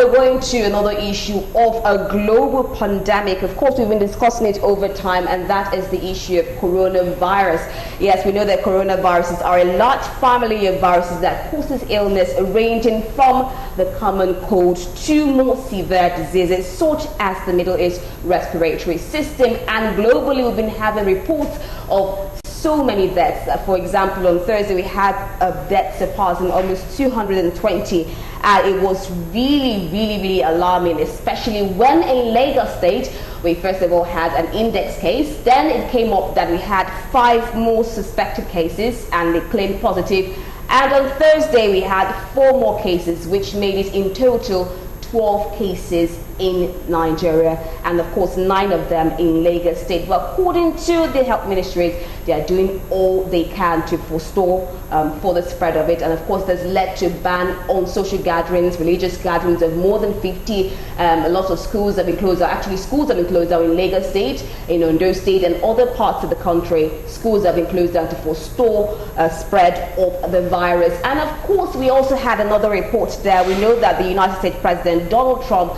We're going to another issue of a global pandemic. Of course, we've been discussing it over time, and that is the issue of coronavirus. Yes, we know that coronaviruses are a large family of viruses that causes illness ranging from the common cold to more severe diseases such as the Middle East respiratory system. And globally, we've been having reports of so many deaths. For example, on Thursday, we had a death surpassing almost 220. It was really alarming, especially when in Lagos State, we first of all had an index case. Then it came up that we had 5 more suspected cases and they claimed positive. And on Thursday, we had 4 more cases, which made it in total 12 cases in Nigeria, and of course 9 of them in Lagos State. But according to the health ministries, they are doing all they can to forestall for the spread of it. And of course, that's led to ban on social gatherings, religious gatherings of more than 50. Lots of schools have been closed. Actually, schools have been closed down in Lagos State, in Ondo State, and other parts of the country. Schools have been closed down to forestall spread of the virus. And of course, we also had another report there. We know that the United States President Donald Trump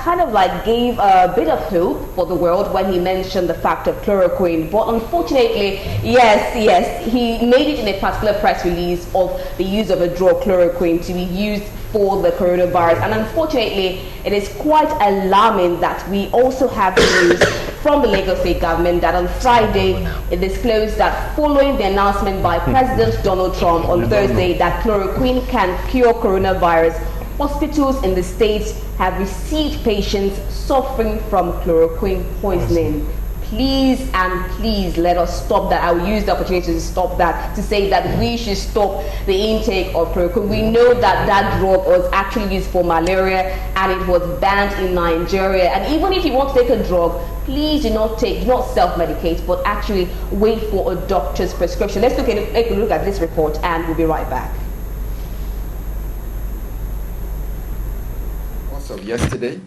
kind of like gave a bit of hope for the world when he mentioned the fact of chloroquine. But unfortunately, yes, he made it in a particular press release of the use of a drug, chloroquine, to be used for the coronavirus. And unfortunately, it is quite alarming that we also have news from the Lagos State government that on Friday it disclosed that following the announcement by President Donald Trump on Thursday that chloroquine can cure coronavirus, hospitals in the state have received patients suffering from chloroquine poisoning. Please and please let us stop that. I will use the opportunity to stop that, to say that we should stop the intake of chloroquine. We know that that drug was actually used for malaria and it was banned in Nigeria. And even if you want to take a drug, please do not self-medicate, but actually wait for a doctor's prescription. Let's take a look at this report and we'll be right back. Of yesterday,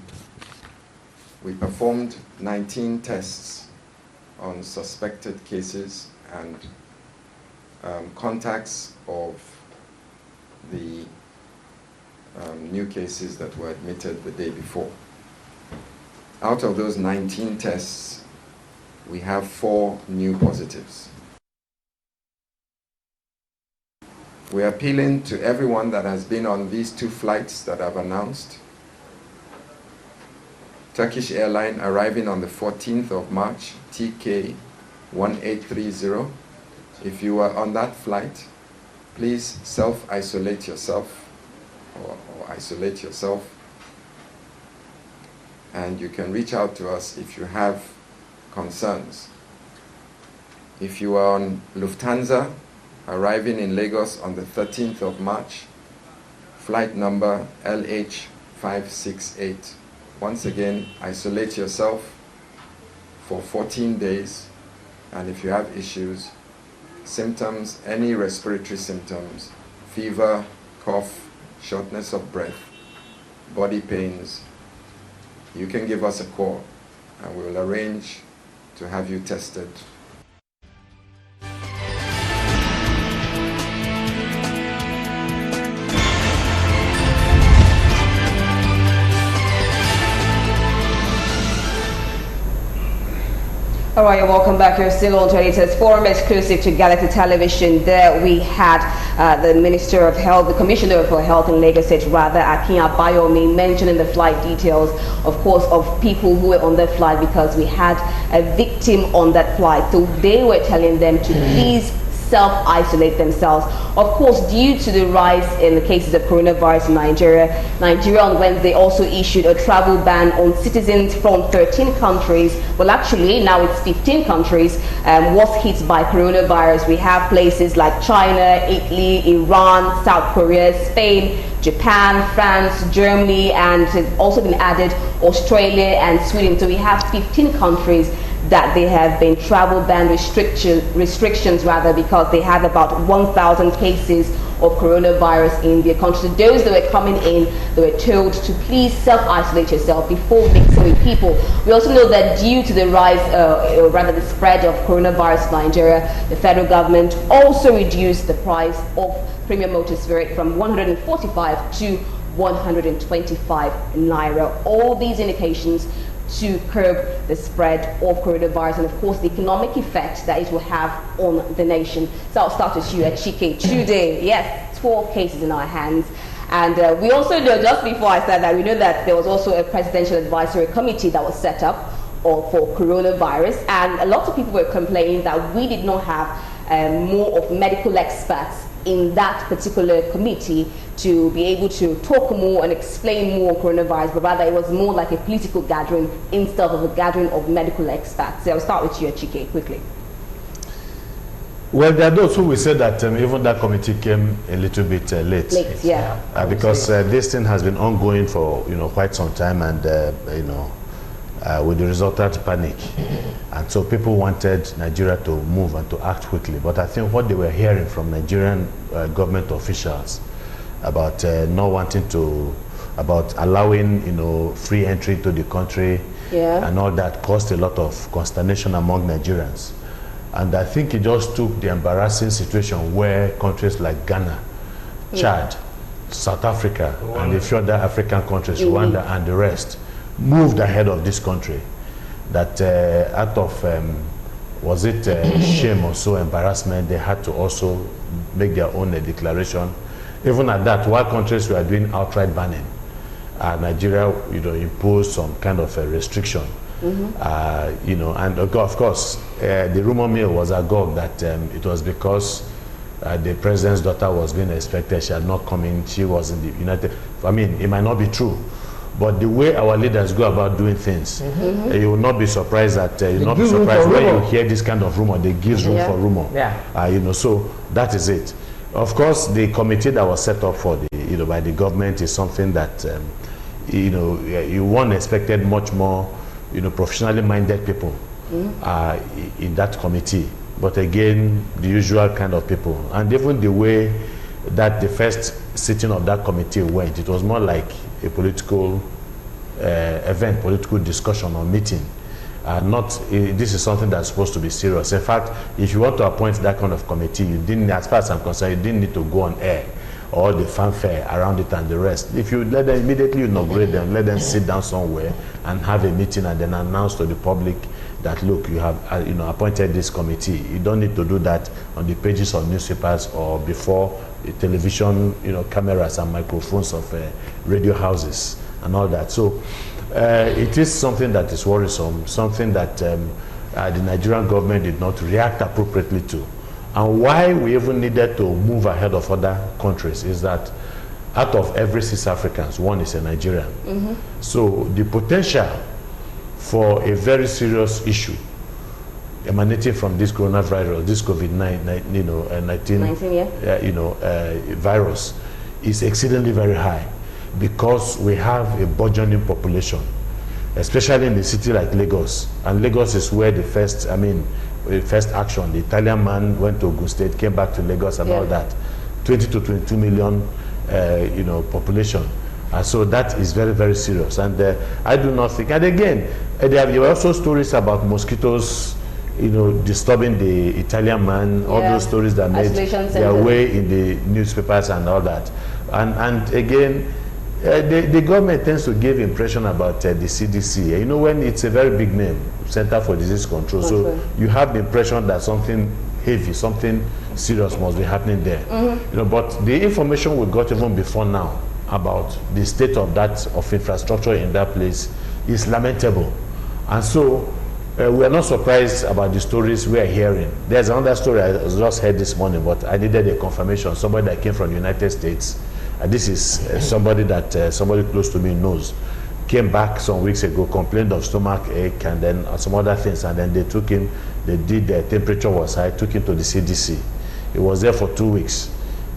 we performed 19 tests on suspected cases and contacts of the new cases that were admitted the day before. Out of those 19 tests, we have 4 new positives. We are appealing to everyone that has been on these 2 flights that I've announced. Turkish Airline arriving on the 14th of March, TK 1830. If you are on that flight, please self-isolate yourself or isolate yourself. And you can reach out to us if you have concerns. If you are on Lufthansa arriving in Lagos on the 13th of March, flight number LH568. Once again, isolate yourself for 14 days, and if you have issues, symptoms, any respiratory symptoms, fever, cough, shortness of breath, body pains, you can give us a call and we will arrange to have you tested. All right, welcome back. You're still on Traders Forum, exclusive to Galaxy Television. There we had the Minister of Health, the Commissioner for Health in Lagos State, Akin Abayomi, mentioning the flight details, of course, of people who were on the flight, because we had a victim on that flight. So they were telling them to please self-isolate themselves. Of course, due to the rise in the cases of coronavirus in Nigeria on Wednesday also issued a travel ban on citizens from 13 countries. Well, actually, now it's 15 countries was hit by coronavirus. We have places like China, Italy, Iran, South Korea, Spain, Japan, France, Germany, and it's also been added Australia and Sweden. So we have 15 countries that they have been travel ban restrictions because they have about 1,000 cases of coronavirus in their country. So those that were coming in, they were told to please self-isolate yourself before mixing with people. We also know that due to the rise, or rather the spread of coronavirus in Nigeria, the federal government also reduced the price of premium motor spirit from 145 to 125 naira. All these indications to curb the spread of coronavirus and, of course, the economic effect that it will have on the nation. So I'll start with you, Chike. Today, yes, 12 cases in our hands. And we also know, just before I said that, we know that there was also a presidential advisory committee that was set up for coronavirus. And a lot of people were complaining that we did not have more of medical experts in that particular committee to be able to talk more and explain more coronavirus, but rather it was more like a political gathering instead of a gathering of medical experts. So I'll start with you, Chike, quickly. Well, there are those who will say that even that committee came a little bit late. Late, yeah. Because this thing has been ongoing for quite some time, and with the resultant panic, and so people wanted Nigeria to move and to act quickly. But I think what they were hearing from Nigerian government officials about not wanting to, about allowing free entry to the country, and all that caused a lot of consternation among Nigerians. And I think it just took the embarrassing situation where countries like Ghana, Chad, South Africa, and a few other African countries, Rwanda and the rest, moved ahead of this country, that out of was it shame or so, embarrassment, they had to also make their own declaration. Even at that, while countries were doing outright banning, Nigeria imposed some kind of a restriction. And of course the rumor mill was agog that it was because the president's daughter was being expected. She had not come in. She was in the United. I mean, it might not be true, but the way our leaders go about doing things, you will not be surprised that when you hear this kind of rumor. They give room for rumor. So that is it. Of course, the committee that was set up for the by the government is something that one expected much more professionally minded people in that committee. But again, the usual kind of people. And even the way that the first sitting of that committee went, it was more like a political event, political discussion or meeting. This is something that's supposed to be serious. In fact, if you want to appoint that kind of committee, you didn't, as far as I'm concerned, you didn't need to go on air, all the fanfare around it and the rest. If you let them immediately inaugurate them, let them sit down somewhere and have a meeting and then announce to the public that, look, you have appointed this committee. You don't need to do that on the pages of newspapers or before the television cameras and microphones of radio houses and all that. So it is something that is worrisome, something that the Nigerian government did not react appropriately to. And why we even needed to move ahead of other countries is that out of every 6 Africans, 1 is a Nigerian. So the potential for a very serious issue emanating from this coronavirus, this COVID-19 virus, is exceedingly very high, because we have a burgeoning population, especially in a city like Lagos. And Lagos is where the first action, the Italian man went to Ogun State, came back to Lagos and all that. 20 to 22 million, population. And so that is very, very serious. And I do not think, and again, there were also stories about mosquitoes, disturbing the Italian man, all those stories that made their way in the newspapers and all that. And again, the government tends to give impression about the CDC. When it's a very big name, Center for Disease Control, so you have the impression that something heavy, something serious must be happening there. But the information we got even before now about the state of infrastructure in that place is lamentable. And so we are not surprised about the stories we are hearing. There's another story I just heard this morning, but I needed a confirmation. Somebody that came from the United States, this is somebody that somebody close to me knows, came back some weeks ago, complained of stomach ache and then some other things, and then they took him, they did, the temperature was high, took him to the CDC. He was there for 2 weeks.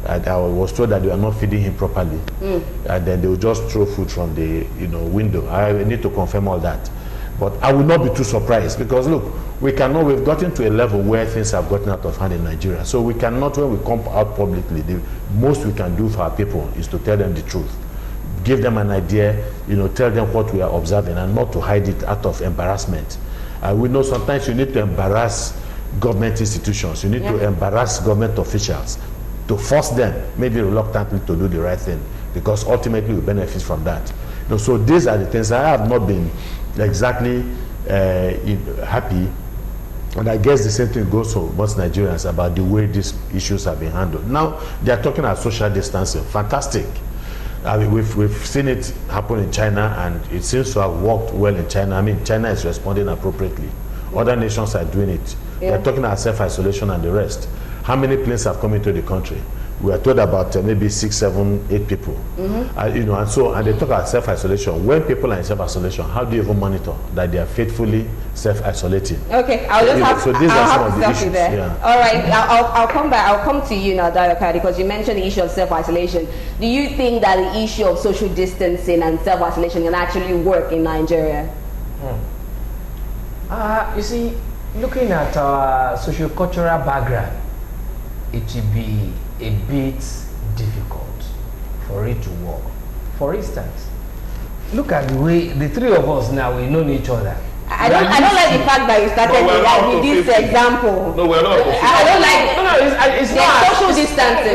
And I was told that they were not feeding him properly, and then they would just throw food from the window. I need to confirm all that, but I will not be too surprised, because look, we've gotten to a level where things have gotten out of hand in Nigeria. So we cannot, when we come out publicly, the most we can do for our people is to tell them the truth, give them an idea, tell them what we are observing, and not to hide it out of embarrassment. We know sometimes you need to embarrass government institutions, you need to embarrass government officials, to force them, maybe reluctantly, to do the right thing. because ultimately we benefit from that. So these are the things. I have not been exactly happy, and I guess the same thing goes for most Nigerians about the way these issues have been handled. Now they are talking about social distancing. Fantastic. I mean, we've seen it happen in China, and it seems to have worked well in China. I mean, China is responding appropriately. Other nations are doing it. They're talking about self-isolation and the rest. How many planes have come into the country? We are told about maybe 6, 7, 8 people. And they talk about self-isolation. When people are in self-isolation, how do you even monitor that they are faithfully self-isolating? Okay, I'll just have, so these are some of the issues. There. Yeah. All right, I'll come back. I'll come to you now, Dayo Kayode, because you mentioned the issue of self-isolation. Do you think that the issue of social distancing and self-isolation can actually work in Nigeria? You see, looking at our socio-cultural background, it will be a bit difficult for it to work. For instance, look at the way the three of us now, we know each other. I don't like the fact that you started with this example. No, we're not. I don't like it's not social distancing.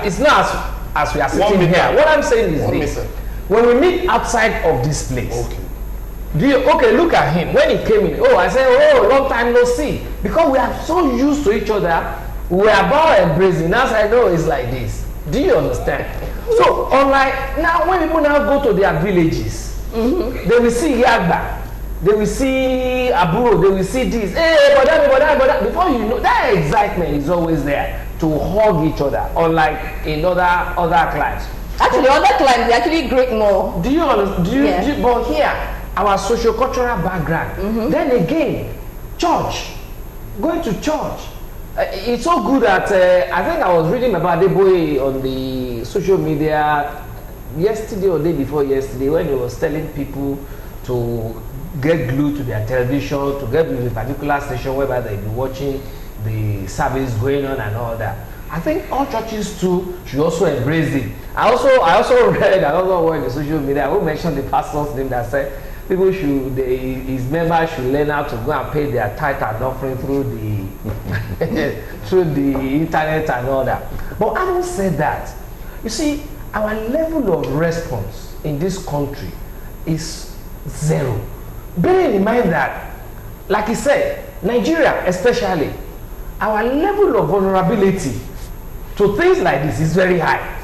It's not as we are sitting here. What I'm saying is this. When we meet outside of this place, look at him. When he came in, I said, long time no see. Because we are so used to each other, we are about embracing. As I know, it's like this. Do you understand? So, unlike now, when people now go to their villages, they will see Yagba, they will see Aburo, they will see this. Hey, brother. Before you know, that excitement is always there to hug each other, unlike in other climes. Actually, other climes they actually greet more. Do you understand? But here, our socio-cultural background. Then again, church, going to church. It's so good that I think I was reading about Adeboye on the social media yesterday or day before yesterday when he was telling people to get glued to their television, to get to a particular station whereby they'll be watching the service going on and all that. I think all churches too should also embrace it. I also read another word in the social media. I will mention the pastor's name that said people his members should learn how to go and pay their tithe and offering through the through the internet and all that. But having said that, you see, our level of response in this country is zero. Bearing in mind that, like he said, Nigeria especially, our level of vulnerability to things like this is very high.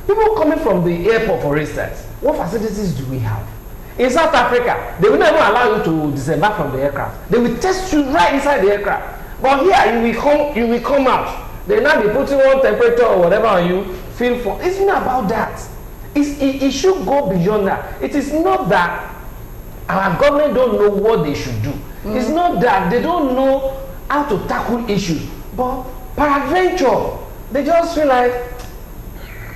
People coming from the airport, for instance, what facilities do we have? In South Africa, they will never allow you to disembark from the aircraft. They will test you right inside the aircraft. But here, you will come out. They will not be putting on temperature or whatever on you. Feel for. It's not about that. It should go beyond that. It is not that our government don't know what they should do. It's not that they don't know how to tackle issues. But peradventure, they just feel like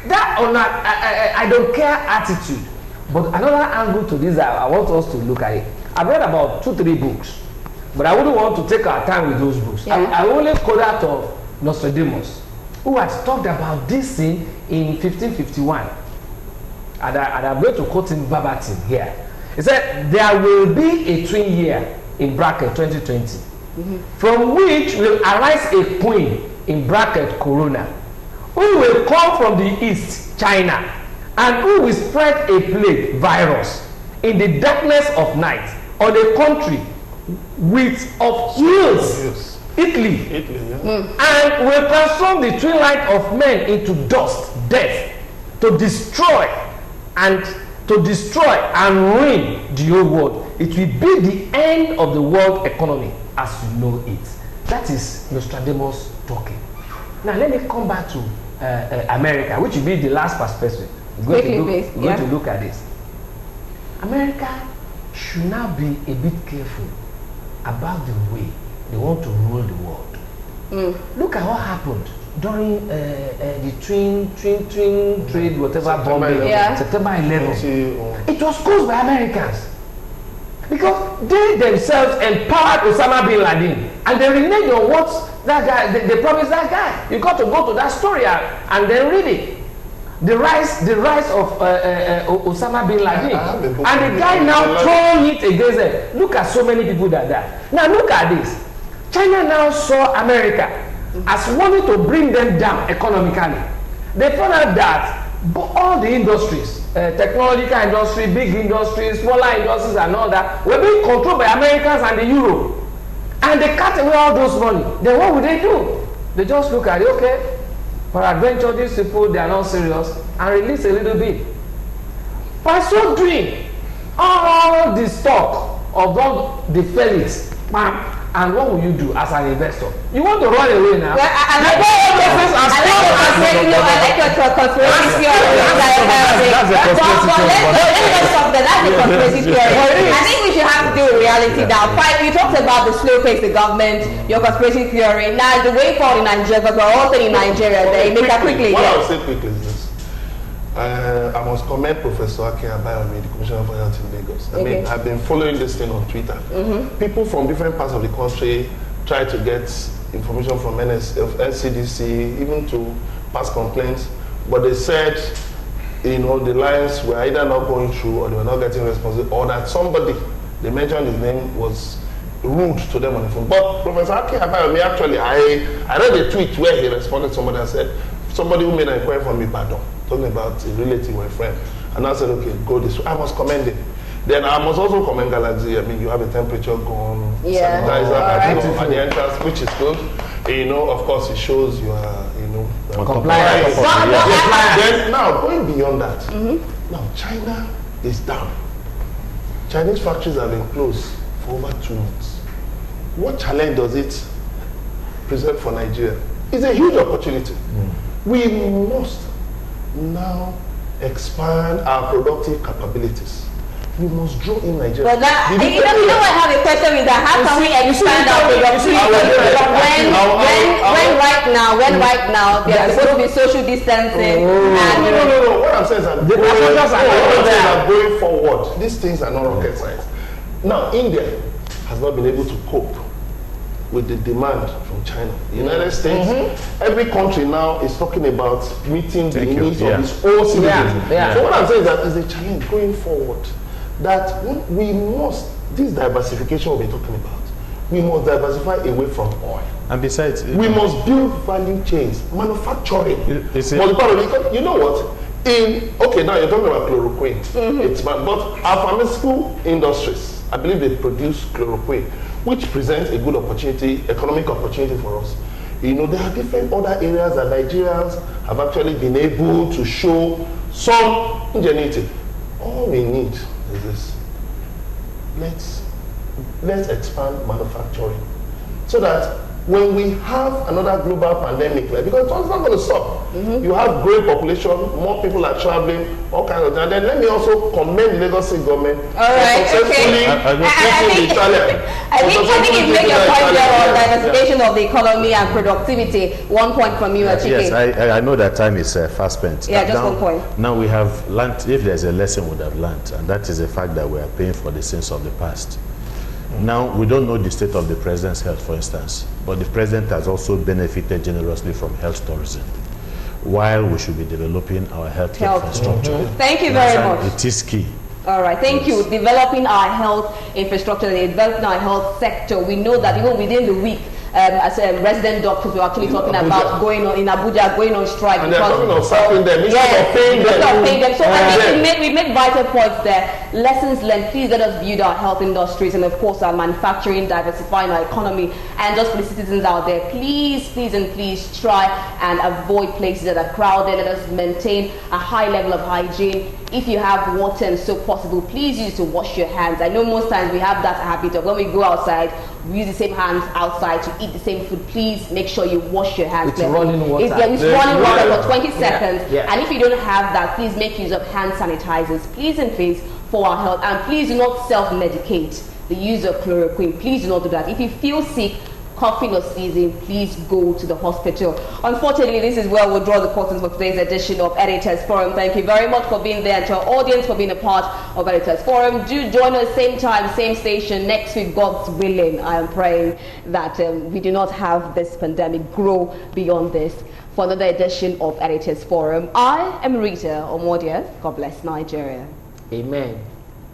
that or not. I don't care attitude. But another angle to this, I want us to look at it. I've read about 2-3 books, but I wouldn't want to take our time with those books. Yeah. I only quote out of Nostradamus, who had talked about this thing in 1551. And I'm going to quote him verbatim here. He said, there will be a twin year, in bracket 2020, from which will arise a queen, in bracket Corona, who will come from the east, China, and who will spread a plague virus in the darkness of night on a country of hills, Italy, and will transform the twin light of men into dust, death, to destroy and ruin the whole world. It will be the end of the world economy as you know it. That is Nostradamus talking. Now let me come back to America, which will be the last perspective. We're going to look at this. America should now be a bit careful about the way they want to rule the world. Look at what happened during the twin trade, whatever bombing, September 11. It was caused by Americans because they themselves empowered Osama bin Laden, and they reneged on what that guy they promised that guy. You got to go to that story and then read it. The rise of Osama bin Laden, and the guy now throwing it against them. Look at so many people that died. Now look at this. China now saw America as wanting to bring them down economically. They found out that But all the industries, technological industry, big industries, smaller industries and all that, were being controlled by Americans and the Euro. And they cut away all those money. Then what would they do? They just look at it, okay, peradventure these people, they are not serious, and release a little bit. By so doing, all the stock of all the felix, and what will you do as an investor? You want to run away now? Well, I like your conspiracy theory. That's a conspiracy theory. I think we should have to do a reality now. Fine, you talked about the slow pace, the government, your conspiracy theory. Now, the way forward in Nigeria, because we're all in Nigeria, they make that quickly. What I'll say quickly is this. I must commend Professor Akin Abayomi, the Commissioner for Health in Lagos. I mean, I've been following this thing on Twitter. People from different parts of the country try to get information from NCDC, even to pass complaints, but they said, you know, the lines were either not going through or they were not getting responses, or that somebody, they mentioned his name, was rude to them on the phone. But Professor Akin Abayomi, actually, I read a tweet where he responded to somebody and said, somebody who made an inquiry from Ibadan, talking about a relative or a friend, and I said, okay, go this way. I must commend it. Then I must also commend Galaxy. I mean, you have a temperature gun, sanitizer at the entrance, which is good. You know, of course, it shows you are, you know, compliant. Then now, going beyond that, now China is down. Chinese factories have been closed for over 2 months. What challenge does it present for Nigeria? It's a huge opportunity. We must now expand our productive capabilities. We must draw in Nigeria. But that, you know what I have a question with that? How can we expand our productivity when right now there's supposed to be social distancing? No. What I'm saying is that going forward, these things are not rocket science. Now, India has not been able to cope with the demand from China. The United States, every country now is talking about meeting the needs of its own citizens. So what I'm saying is that is a challenge going forward, that we must, this diversification we're talking about, we must diversify away from oil. And besides, we must build value chains, manufacturing. You know what? Now you're talking about chloroquine. But our pharmaceutical industries, I believe they produce chloroquine, which presents a good opportunity, economic opportunity for us. You know, there are different other areas that Nigerians have actually been able to show some ingenuity. All we need is this. Let's expand manufacturing so that when we have another global pandemic, because it's not going to stop. You have great population, more people are traveling, all kinds of things. And then let me also commend the Lagos State government for successfully teaching Italian. I think you make your point there on diversification of the economy and productivity. 1 point from you, Achike. Yes, I know that time is fast spent. Yeah, just 1 point. Now we have learned, if there's a lesson we would have learned, and that is the fact that we are paying for the sins of the past. Now, we don't know the state of the president's health, for instance, but the president has also benefited generously from health tourism, while we should be developing our health infrastructure. Thank you very much. It is key. All right, thank you. Developing our health infrastructure, developing our health sector. We know that even within the week, as resident doctors were actually talking about going on in Abuja, going on strike. And they're talking of stopping them, instead of paying them. So I think we made vital points there. Lessons learned. Please let us build our health industries and of course our manufacturing, diversifying our economy. And just for the citizens out there, please try and avoid places that are crowded. Let us maintain a high level of hygiene. If you have water and soap possible, please use it to wash your hands. I know most times we have that habit of when we go outside, we use the same hands outside to eat the same food. Please make sure you wash your hands. It's running water. It's running water for 20 seconds. And if you don't have that, please make use of hand sanitizers. Please and please, for our health. And please do not self-medicate the use of chloroquine. Please do not do that. If you feel sick, coughing or sneezing, please go to the hospital. Unfortunately, this is where we'll draw the curtains for today's edition of Editors Forum. Thank you very much for being there, and to our audience for being a part of Editors Forum. Do join us same time, same station next week, God's willing. I am praying that we do not have this pandemic grow beyond this. For another edition of Editors Forum, I am Rita Omodia. God bless Nigeria. Amen.